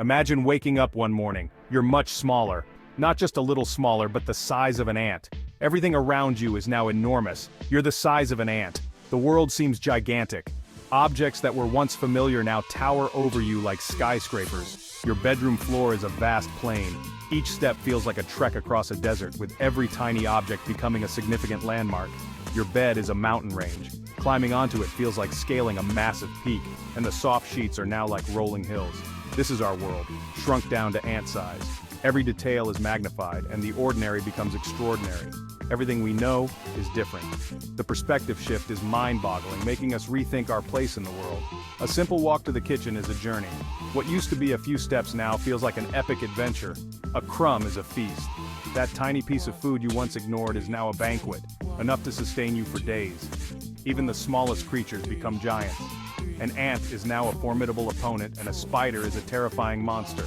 Imagine waking up one morning. You're much smaller. Not just a little smaller, but the size of an ant. Everything around you is now enormous. You're the size of an ant. The world seems gigantic. Objects that were once familiar now tower over you like skyscrapers. Your bedroom floor is a vast plain. Each step feels like a trek across a desert, with every tiny object becoming a significant landmark. Your bed is a mountain range. Climbing onto it feels like scaling a massive peak, and the soft sheets are now like rolling hills. This is our world, shrunk down to ant size. Every detail is magnified, and the ordinary becomes extraordinary. Everything we know is different. The perspective shift is mind-boggling, making us rethink our place in the world. A simple walk to the kitchen is a journey. What used to be a few steps now feels like an epic adventure. A crumb is a feast. That tiny piece of food you once ignored is now a banquet, enough to sustain you for days. Even the smallest creatures become giants. An ant is now a formidable opponent, and a spider is a terrifying monster.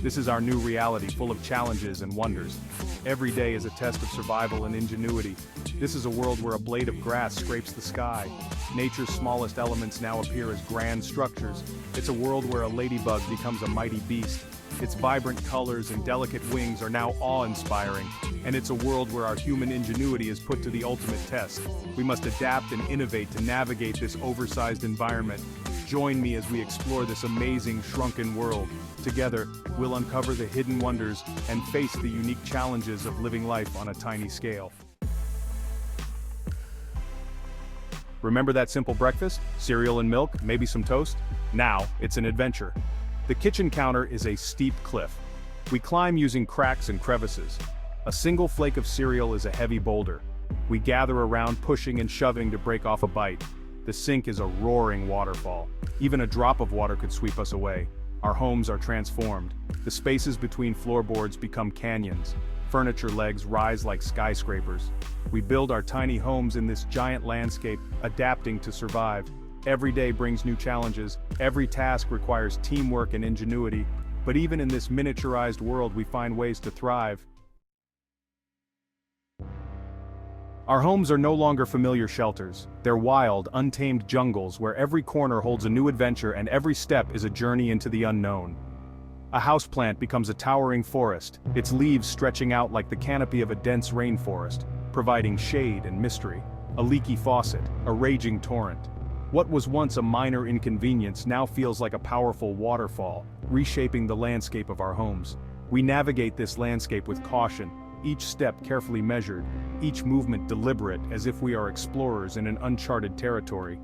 This is our new reality, full of challenges and wonders. Every day is a test of survival and ingenuity. This is a world where a blade of grass scrapes the sky. Nature's smallest elements now appear as grand structures. It's a world where a ladybug becomes a mighty beast. Its vibrant colors and delicate wings are now awe-inspiring. And it's a world where our human ingenuity is put to the ultimate test. We must adapt and innovate to navigate this oversized environment. Join me as we explore this amazing shrunken world. Together, we'll uncover the hidden wonders and face the unique challenges of living life on a tiny scale. Remember that simple breakfast? Cereal and milk, maybe some toast? Now, it's an adventure. The kitchen counter is a steep cliff. We climb using cracks and crevices. A single flake of cereal is a heavy boulder. We gather around, pushing and shoving to break off a bite. The sink is a roaring waterfall. Even a drop of water could sweep us away. Our homes are transformed. The spaces between floorboards become canyons. Furniture legs rise like skyscrapers. We build our tiny homes in this giant landscape, adapting to survive. Every day brings new challenges. Every task requires teamwork and ingenuity. But even in this miniaturized world, we find ways to thrive. Our homes are no longer familiar shelters. They're wild, untamed jungles where every corner holds a new adventure and every step is a journey into the unknown. A houseplant becomes a towering forest, its leaves stretching out like the canopy of a dense rainforest, providing shade and mystery. A leaky faucet, a raging torrent. What was once a minor inconvenience now feels like a powerful waterfall, reshaping the landscape of our homes. We navigate this landscape with caution, each step carefully measured, each movement deliberate, as if we are explorers in an uncharted territory.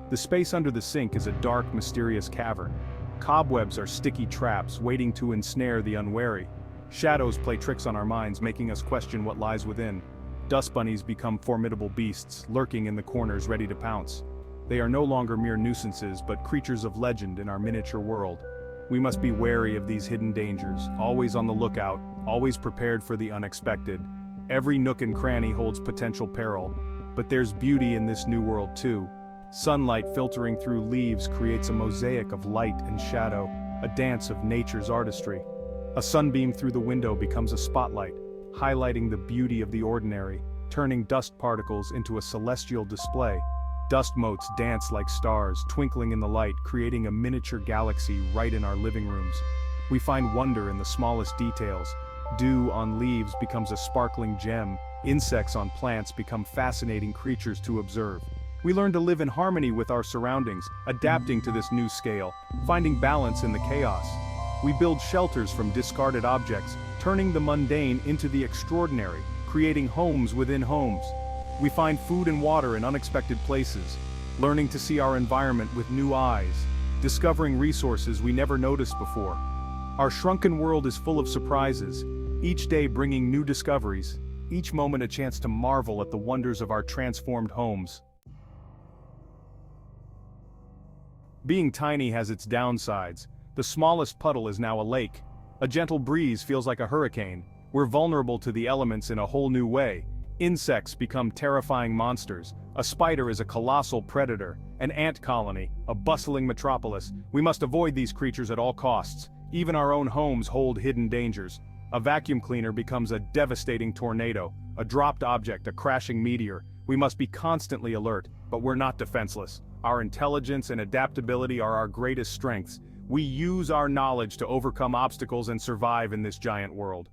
The space under the sink is a dark, mysterious cavern. Cobwebs are sticky traps waiting to ensnare the unwary. Shadows play tricks on our minds, making us question what lies within. Dust bunnies become formidable beasts, lurking in the corners ready to pounce. They are no longer mere nuisances, but creatures of legend in our miniature world. We must be wary of these hidden dangers, always on the lookout, always prepared for the unexpected. Every nook and cranny holds potential peril. But there's beauty in this new world too. Sunlight filtering through leaves creates a mosaic of light and shadow, a dance of nature's artistry. A sunbeam through the window becomes a spotlight, highlighting the beauty of the ordinary, turning dust particles into a celestial display. Dust motes dance like stars, twinkling in the light, creating a miniature galaxy right in our living rooms. We find wonder in the smallest details. Dew on leaves becomes a sparkling gem. Insects on plants become fascinating creatures to observe. We learn to live in harmony with our surroundings, adapting to this new scale, finding balance in the chaos. We build shelters from discarded objects, turning the mundane into the extraordinary, creating homes within homes. We find food and water in unexpected places, learning to see our environment with new eyes, discovering resources we never noticed before. Our shrunken world is full of surprises, each day bringing new discoveries, each moment a chance to marvel at the wonders of our transformed homes. Being tiny has its downsides. The smallest puddle is now a lake. A gentle breeze feels like a hurricane. We're vulnerable to the elements in a whole new way. Insects become terrifying monsters. A spider is a colossal predator. An ant colony, a bustling metropolis. We must avoid these creatures at all costs. Even our own homes hold hidden dangers. A vacuum cleaner becomes a devastating tornado. A dropped object, a crashing meteor. We must be constantly alert, but we're not defenseless. Our intelligence and adaptability are our greatest strengths. We use our knowledge to overcome obstacles and survive in this giant world.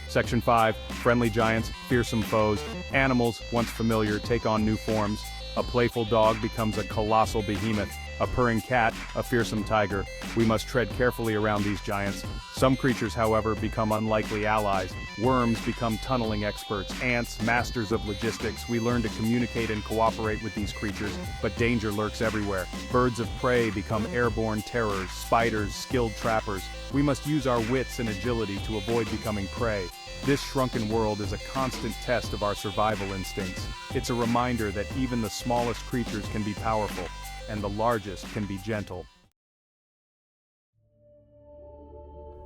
Section 5. Friendly giants, fearsome foes. Animals, once familiar, take on new forms. A playful dog becomes a colossal behemoth. A purring cat, a fearsome tiger. We must tread carefully around these giants. Some creatures, however, become unlikely allies. Worms become tunneling experts. Ants, masters of logistics. We learn to communicate and cooperate with these creatures, but danger lurks everywhere. Birds of prey become airborne terrors. Spiders, skilled trappers. We must use our wits and agility to avoid becoming prey. This shrunken world is a constant test of our survival instincts. It's a reminder that even the smallest creatures can be powerful, and the largest can be gentle.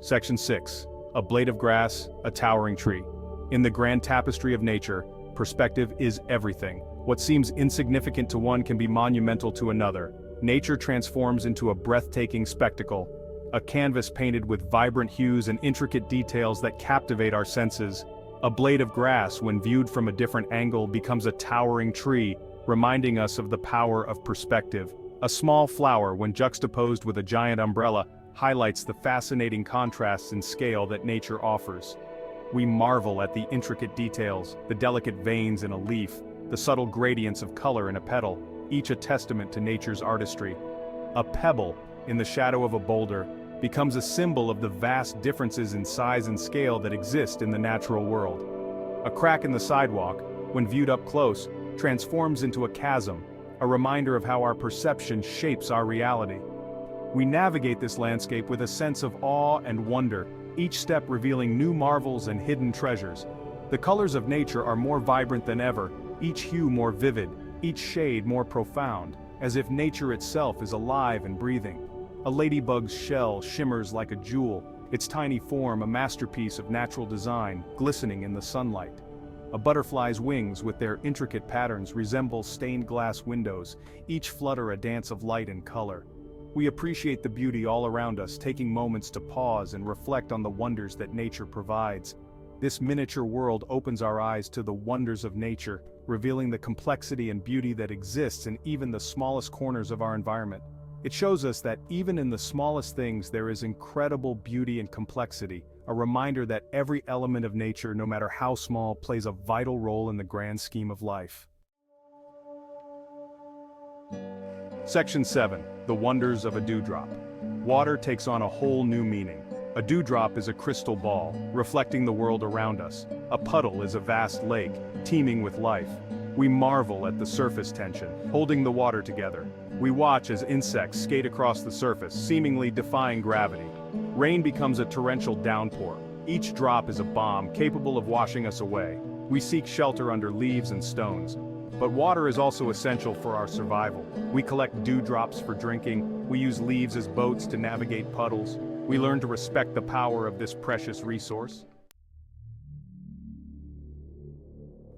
Section 6. A blade of grass, a towering tree. In the grand tapestry of nature, perspective is everything. What seems insignificant to one can be monumental to another. Nature transforms into a breathtaking spectacle, a canvas painted with vibrant hues and intricate details that captivate our senses. A blade of grass, when viewed from a different angle, becomes a towering tree, reminding us of the power of perspective. A small flower, when juxtaposed with a giant umbrella, highlights the fascinating contrasts in scale that nature offers. We marvel at the intricate details, the delicate veins in a leaf, the subtle gradients of color in a petal, each a testament to nature's artistry. A pebble, in the shadow of a boulder, becomes a symbol of the vast differences in size and scale that exist in the natural world. A crack in the sidewalk, when viewed up close, transforms into a chasm, a reminder of how our perception shapes our reality. We navigate this landscape with a sense of awe and wonder, each step revealing new marvels and hidden treasures. The colors of nature are more vibrant than ever, each hue more vivid, each shade more profound, as if nature itself is alive and breathing. A ladybug's shell shimmers like a jewel, its tiny form a masterpiece of natural design, glistening in the sunlight. A butterfly's wings with their intricate patterns resemble stained glass windows, each flutter a dance of light and color. We appreciate the beauty all around us, taking moments to pause and reflect on the wonders that nature provides. This miniature world opens our eyes to the wonders of nature, revealing the complexity and beauty that exists in even the smallest corners of our environment. It shows us that even in the smallest things there is incredible beauty and complexity, a reminder that every element of nature, no matter how small, plays a vital role in the grand scheme of life. Section 7. The Wonders of a Dewdrop. Water takes on a whole new meaning. A dewdrop is a crystal ball, reflecting the world around us. A puddle is a vast lake, teeming with life. We marvel at the surface tension, holding the water together. We watch as insects skate across the surface, seemingly defying gravity. Rain becomes a torrential downpour. Each drop is a bomb, capable of washing us away. We seek shelter under leaves and stones. But water is also essential for our survival. We collect dewdrops for drinking. We use leaves as boats to navigate puddles. We learn to respect the power of this precious resource.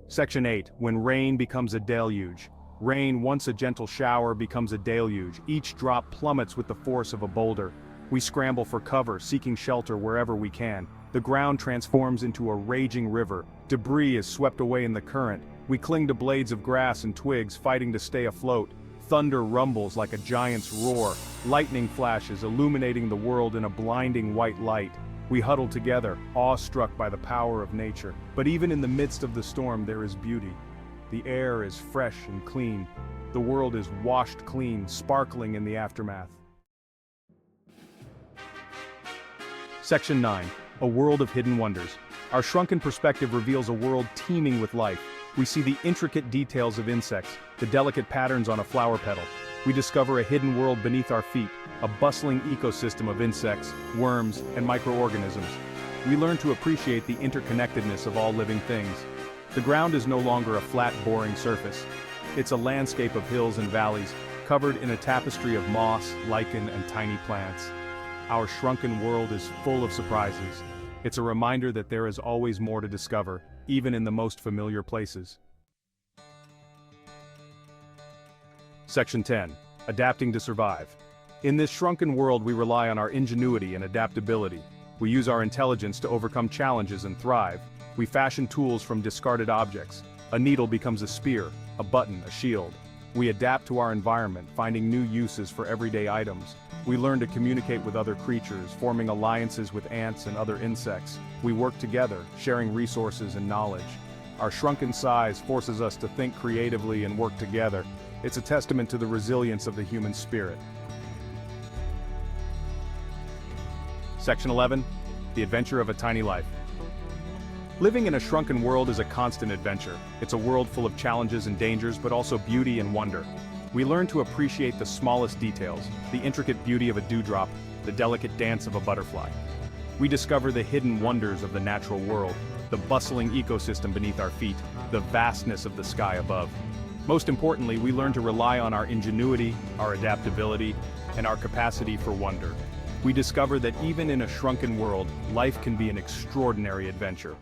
Section 8. When rain becomes a deluge. Rain, once a gentle shower, becomes a deluge. Each drop plummets with the force of a boulder. We scramble for cover, seeking shelter wherever we can. The ground transforms into a raging river. Debris is swept away in the current. We cling to blades of grass and twigs, fighting to stay afloat. Thunder rumbles like a giant's roar. Lightning flashes, illuminating the world in a blinding white light. We huddle together, awestruck by the power of nature. But even in the midst of the storm, there is beauty. The air is fresh and clean. The world is washed clean, sparkling in the aftermath. Section 9. A World of Hidden Wonders. Our shrunken perspective reveals a world teeming with life. We see the intricate details of insects, the delicate patterns on a flower petal. We discover a hidden world beneath our feet, a bustling ecosystem of insects, worms, and microorganisms. We learn to appreciate the interconnectedness of all living things. The ground is no longer a flat, boring surface. It's a landscape of hills and valleys, covered in a tapestry of moss, lichen, and tiny plants. Our shrunken world is full of surprises. It's a reminder that there is always more to discover, even in the most familiar places. Section 10. Adapting to survive. In this shrunken world, we rely on our ingenuity and adaptability. We use our intelligence to overcome challenges and thrive. We fashion tools from discarded objects. A needle becomes a spear, a button, a shield. We adapt to our environment, finding new uses for everyday items. We learn to communicate with other creatures, forming alliances with ants and other insects. We work together, sharing resources and knowledge. Our shrunken size forces us to think creatively and work together. It's a testament to the resilience of the human spirit. Section 11. The Adventure of a Tiny Life. Living in a shrunken world is a constant adventure. It's a world full of challenges and dangers, but also beauty and wonder. We learn to appreciate the smallest details, the intricate beauty of a dewdrop, the delicate dance of a butterfly. We discover the hidden wonders of the natural world, the bustling ecosystem beneath our feet, the vastness of the sky above. Most importantly, we learn to rely on our ingenuity, our adaptability, and our capacity for wonder. We discover that even in a shrunken world, life can be an extraordinary adventure.